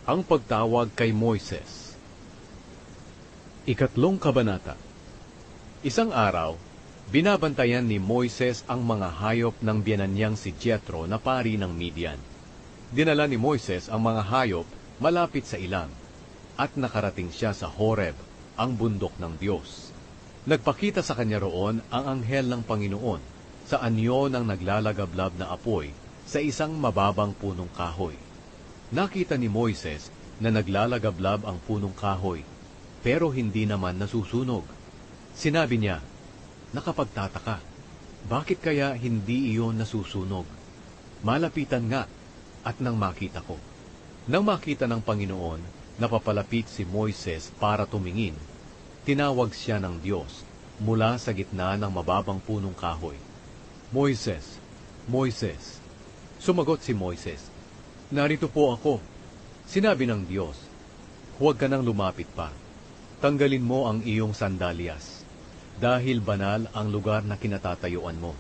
Ang pagtawag kay Moises. Ikatlong kabanata. Isang araw, binabantayan ni Moises ang mga hayop ng biyenan niyang si Jethro na pari ng Midian. Dinala ni Moises ang mga hayop malapit sa ilang, at nakarating siya sa Horeb, ang bundok ng Diyos. Nagpakita sa kanya roon ang anghel ng Panginoon sa anyo ng naglalagablab na apoy sa isang mababang punong kahoy. Nakita ni Moises na naglalagablab ang punong kahoy, pero hindi naman nasusunog. Sinabi niya, "Nakapagtataka, bakit kaya hindi iyon nasusunog? Malapitan nga, at nang makita ko." Nang makita ng Panginoon, napapalapit si Moises para tumingin. Tinawag siya ng Diyos mula sa gitna ng mababang punong kahoy. "Moises, Moises." Sumagot si Moises, "Narito po ako." Sinabi ng Diyos, "Huwag ka nang lumapit pa. Tanggalin mo ang iyong sandalyas, dahil banal ang lugar na kinatatayuan mo.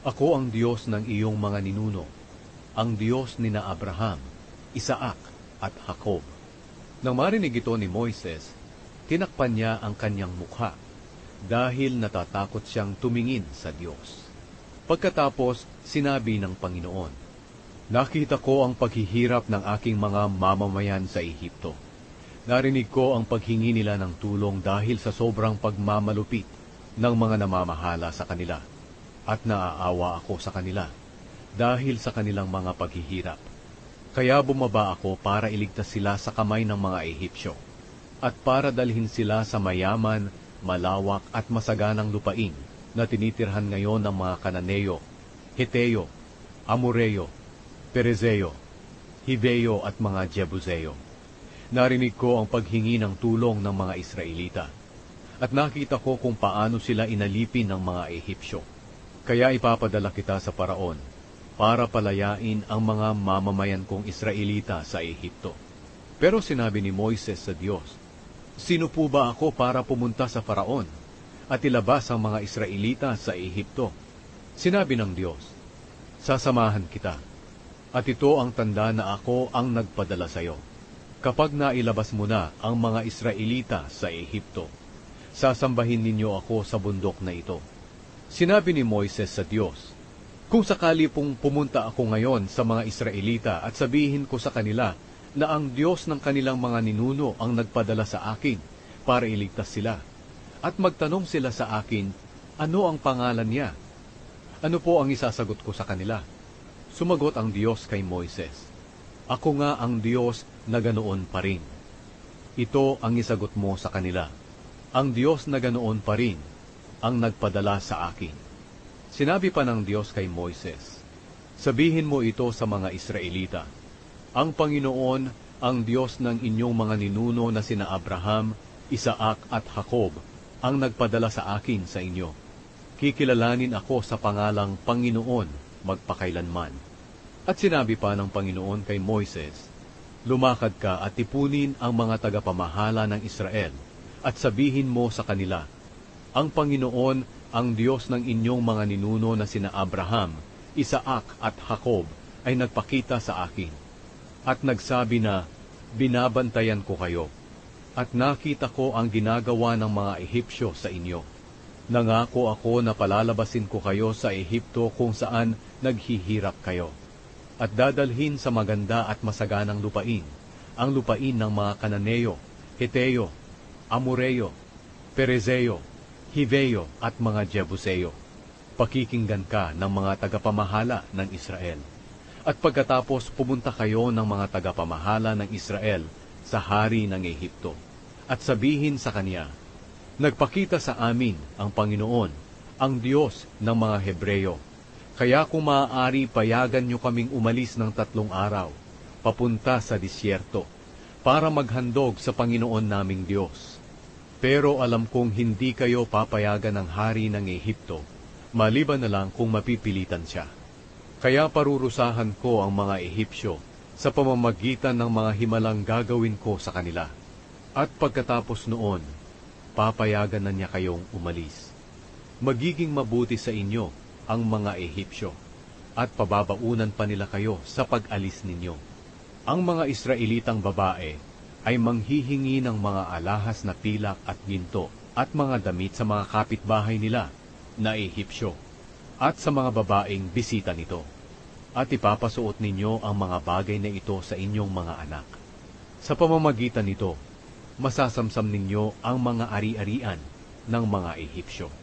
Ako ang Diyos ng iyong mga ninuno, ang Diyos ni na Abraham, Isaac at Jacob." Nang marinig ito ni Moises, tinakpan niya ang kanyang mukha, dahil natatakot siyang tumingin sa Diyos. Pagkatapos, sinabi ng Panginoon, "Nakita ko ang paghihirap ng aking mga mamamayan sa Ehipto. Narinig ko ang paghingi nila ng tulong dahil sa sobrang pagmamalupit ng mga namamahala sa kanila, at naaawa ako sa kanila dahil sa kanilang mga paghihirap. Kaya bumaba ako para iligtas sila sa kamay ng mga Ehipsyo, at para dalhin sila sa mayaman, malawak at masaganang lupain na tinitirhan ngayon ng mga Kananeo, Heteo, Amoreo, Perezeo, Hiveo at mga Jebuseo. Narinig ko ang paghingi ng tulong ng mga Israelita, at nakita ko kung paano sila inalipin ng mga Ehipsyo. Kaya ipapadala kita sa Paraon para palayain ang mga mamamayan kong Israelita sa Ehipto." Pero sinabi ni Moises sa Diyos, "Sino po ba ako para pumunta sa Paraon at ilabas ang mga Israelita sa Ehipto?" Sinabi ng Diyos, "Sasamahan kita, at ito ang tanda na ako ang nagpadala sa iyo. Kapag nailabas mo na ang mga Israelita sa Ehipto, sasambahin ninyo ako sa bundok na ito." Sinabi ni Moises sa Diyos, "Kung sakali pong pumunta ako ngayon sa mga Israelita at sabihin ko sa kanila na ang Diyos ng kanilang mga ninuno ang nagpadala sa akin para iligtas sila, at magtanong sila sa akin, ano ang pangalan niya? Ano po ang isasagot ko sa kanila?" Sumagot ang Diyos kay Moises, "Ako nga ang Diyos na ganoon pa rin." Ito ang isagot mo sa kanila, "Ang Diyos na ganoon pa rin ang nagpadala sa akin." Sinabi pa ng Diyos kay Moises, "Sabihin mo ito sa mga Israelita, ang Panginoon, ang Diyos ng inyong mga ninuno na sina Abraham, Isaac at Jacob, ang nagpadala sa akin sa inyo. Kikilalanin ako sa pangalang Panginoon magpakailanman." At sinabi pa ng Panginoon kay Moises, "Lumakad ka at tipunin ang mga tagapamahala ng Israel, at sabihin mo sa kanila, ang Panginoon, ang Diyos ng inyong mga ninuno na sina Abraham, Isaac at Jacob, ay nagpakita sa akin, at nagsabi na, binabantayan ko kayo, at nakita ko ang ginagawa ng mga Ehipsyo sa inyo. Nangako ako na palalabasin ko kayo sa Ehipto kung saan naghihirap kayo, at dadalhin sa maganda at masaganang lupain, ang lupain ng mga Kananeo, Heteo, Amoreo, Perezeo, Hiveo at mga Jebuseo. Pakikinggan ka ng mga tagapamahala ng Israel. At pagkatapos pumunta kayo ng mga tagapamahala ng Israel sa hari ng Ehipto, at sabihin sa kanya, nagpakita sa amin ang Panginoon, ang Diyos ng mga Hebreo. Kaya kung maaari, payagan nyo kaming umalis ng 3 araw, papunta sa disyerto, para maghandog sa Panginoon naming Diyos. Pero alam kong hindi kayo papayagan ng hari ng Ehipto, maliban na lang kung mapipilitan siya. Kaya parurusahan ko ang mga Ehipsyo sa pamamagitan ng mga himalang gagawin ko sa kanila. At pagkatapos noon, papayagan na niya kayong umalis. Magiging mabuti sa inyo ang mga Ehipsyo, at pababaunan pa nila kayo sa pag-alis ninyo. Ang mga Israelitang babae ay manghihingi ng mga alahas na pilak at ginto at mga damit sa mga kapitbahay nila na Ehipsyo at sa mga babaeng bisita nito. At ipapasuot ninyo ang mga bagay na ito sa inyong mga anak. Sa pamamagitan nito, masasamsam ninyo ang mga ari-arian ng mga Ehipsyo.